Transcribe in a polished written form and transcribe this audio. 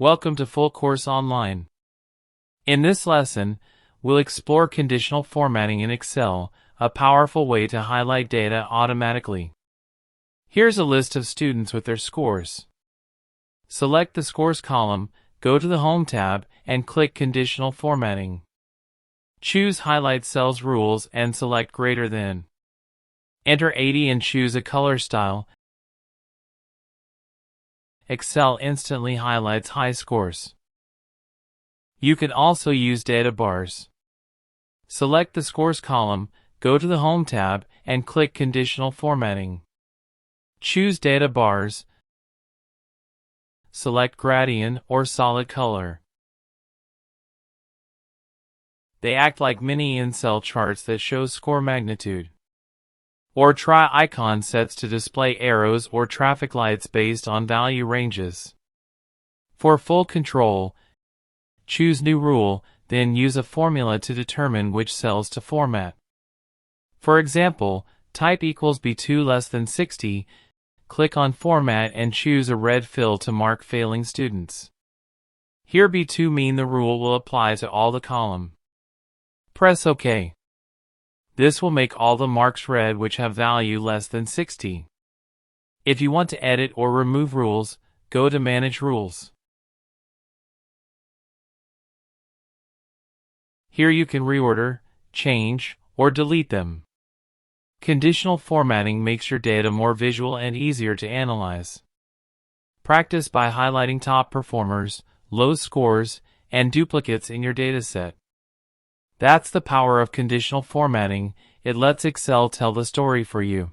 Welcome to Full Course Online. In this lesson, we'll explore conditional formatting in Excel, a powerful way to highlight data automatically. Here's a list of students with their scores. Select the Scores column, go to the Home tab, and click Conditional Formatting. Choose Highlight Cells Rules and select Greater Than. Enter 80 and choose a color style. Excel instantly highlights high scores. You can also use data bars. Select the Scores column, go to the Home tab, and click Conditional Formatting. Choose Data Bars. Select Gradient or Solid Color. They act like mini in-cell charts that show score magnitude. Or try icon sets to display arrows or traffic lights based on value ranges. For full control, choose New Rule, then use a formula to determine which cells to format. For example, type equals B2 less than 60, click on Format and choose a red fill to mark failing students. Here B2 mean the rule will apply to all the column. Press OK. This will make all the marks red which have value less than 60. If you want to edit or remove rules, go to Manage Rules. Here you can reorder, change, or delete them. Conditional formatting makes your data more visual and easier to analyze. Practice by highlighting top performers, low scores, and duplicates in your dataset. That's the power of conditional formatting. It lets Excel tell the story for you.